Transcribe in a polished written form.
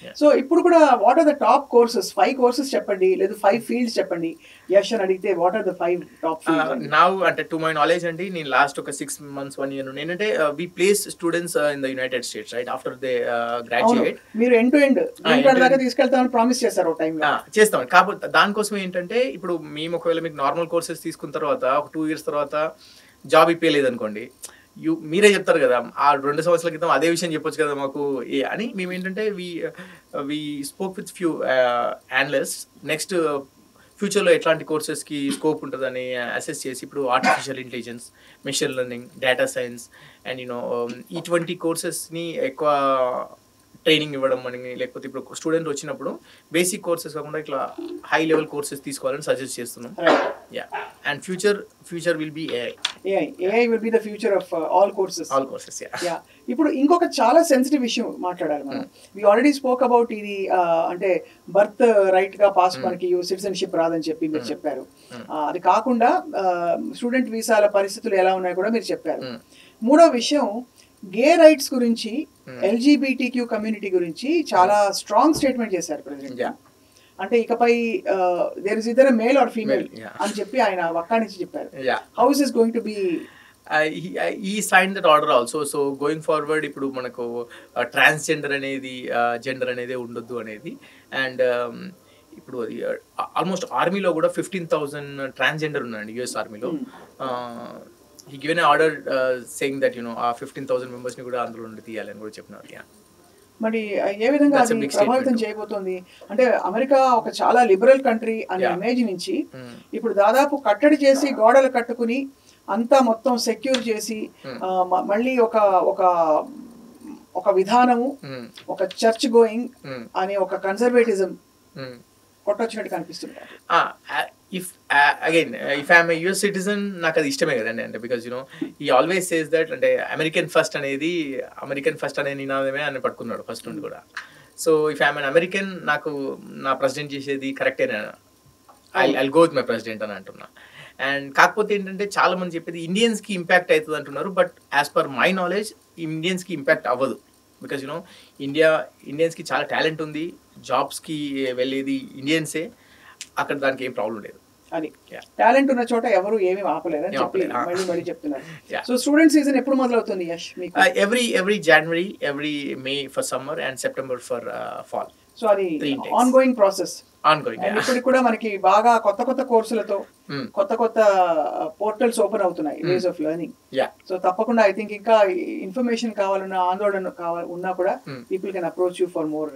Yeah. So ఇప్పుడు కూడా what are the top courses 5 courses చెప్పండి లేదు 5 ఫీల్డ్స్ చెప్పండి యష్ అని అడిగితే what are the 5 top fields now అంటే టు మై నాలెడ్జ్ అండి నేను లాస్ట్ ఒక 6 months 1 year నుండి ఏంటంటే we place students in the United States right after they graduate. మీరు end to end green card దాకా తీసుకెళ్తామని ప్రామిస్ చేశారు టైం చేస్తాం. కాకపోతే దానికోసం ఏంటంటే ఇప్పుడు మేము ఒకవేళ మీకు నార్మల్ కోర్సెస్ తీసుకున్న తర్వాత ఒక 2 years తర్వాత జాబ్ ఇప్పలేదు అనుకోండి, మీరే చెప్తారు కదా ఆ 2 సంవత్సరాల క్రితం అదే విషయం చెప్పొచ్చు కదా మాకు అని. మేము ఏంటంటే we spoke with few analyst next ఫ్యూచర్లో ఎట్లాంటి కోర్సెస్కి స్కోప్ ఉంటుందని అసెస్ చేసి ఇప్పుడు artificial intelligence, machine learning, data science and ఇటువంటి కోర్సెస్ని ఎక్కువ ట్రైనింగ్ ఇవ్వడం అని, లేకపోతే ఇప్పుడు స్టూడెంట్ వచ్చినప్పుడు బేసిక్ కోర్సెస్ కాకుండా ఇట్లా హై లెవెల్ కోర్సెస్ తీసుకోవాలని సజెస్ట్ చేస్తున్నాం. Yeah and future will be AI will be the future of all courses. Yeah ఇప్పుడు ఇంకొక చాలా సెన్సిటివ్ విషయం మాట్లాడాలి మనం. వి ఆల్రెడీ స్పోక్ అబౌట్ ఇది అంటే బర్త్ రైట్ గా పాస్ మనకి సిటిజన్షిప్ రాదని చెప్పి మీరు చెప్పారు. అది కాకుండా స్టూడెంట్ వీసాల పరిస్థితులు ఎలా ఉన్నాయో కూడా మీరు చెప్పారు. మూడో విషయం గే రైట్స్ గురించి, ఎల్జీబీటీక్యూ కమ్యూనిటీ గురించి చాలా స్ట్రాంగ్ స్టేట్మెంట్ చేశారు ప్రెసిడెంట్. అంటే ఇకపై there is either male or female అని చెప్పి ఆయన ఒక్కడి నుంచి చెప్పారు. How is is going to be ఈ sign that order also. So going forward ఇప్పుడు మనకు ట్రాన్స్జెండర్ అనేది జెండర్ అనేది ఉండొద్దు అనేది. అండ్ ఇప్పుడు అది ఆల్మోస్ట్ ఆర్మీలో కూడా 15,000 ట్రాన్స్జెండర్ ఉన్నాయండి యుఎస్ ఆర్మీలో. he given an order saying that ఆ 15,000 members ని కూడా అందులో నుండి తీయాలని కూడా చెప్పినారు. మరి ఏ విధంగా అది ప్రభావితం చేయబోతోంది అంటే అమెరికా ఒక చాలా లిబరల్ కంట్రీ అనే ఇమేజ్ నుంచి ఇప్పుడు దాదాపు కట్టడి చేసి గోడలు కట్టుకుని అంతా మొత్తం సెక్యూర్ చేసి మళ్ళీ ఒక విధానము, ఒక చర్చ్ గోయింగ్ అనే ఒక కన్సర్వేటిజం కొట్టొచ్చినట్టు కనిపిస్తుంది. If I'm a US citizen నాకు అది ఇష్టమే కదండి. అంటే because he always says that అంటే అమెరికన్ ఫస్ట్ అనే నినాదమే అని పట్టుకున్నాడు ఫస్ట్ నుండి కూడా. So if I'm an American నాకు నా ప్రెసిడెంట్ చేసేది కరెక్టేనా, I'll go with my president అని అంటున్నా. అండ్ కాకపోతే ఏంటంటే చాలా మంది చెప్పేది ఇండియన్స్కి ఇంపాక్ట్ అవుతుంది అంటున్నారు. But as per my knowledge ఇండియన్స్కి ఇంపాక్ట్ అవ్వదు. బికాజ్ ఇండియన్స్కి చాలా టాలెంట్ ఉంది, జాబ్స్కి వెళ్ళేది ఇండియన్సే, అక్కడ దానికి ఏం ప్రాబ్లం లేదు. అది టాలెంట్ ఉన్న చోట ఎవరు ఏమీ ఆపలేరని చెప్పి మళ్ళీ చెప్తున్నారు. సో స్టూడెంట్ సీజన్ ఎప్పుడు మొదలవుతుంది యష్ మీకు? Every January, every May for summer and September for fall. So అది ఆన్ గోయింగ్ ప్రాసెస్. ఇప్పటికి కూడా మనకి బాగా కొత్త కోర్సులతో కొత్త పోర్టల్స్ ఓపెన్ అవుతున్నాయి, వేస్ ఆఫ్ లెర్నింగ్. సో తప్పకుండా ఐ థింక్ ఇంకా ఇన్ఫర్మేషన్ కావాలన్నా, ఆందోళన ఉన్నా కూడా people can approach you for more.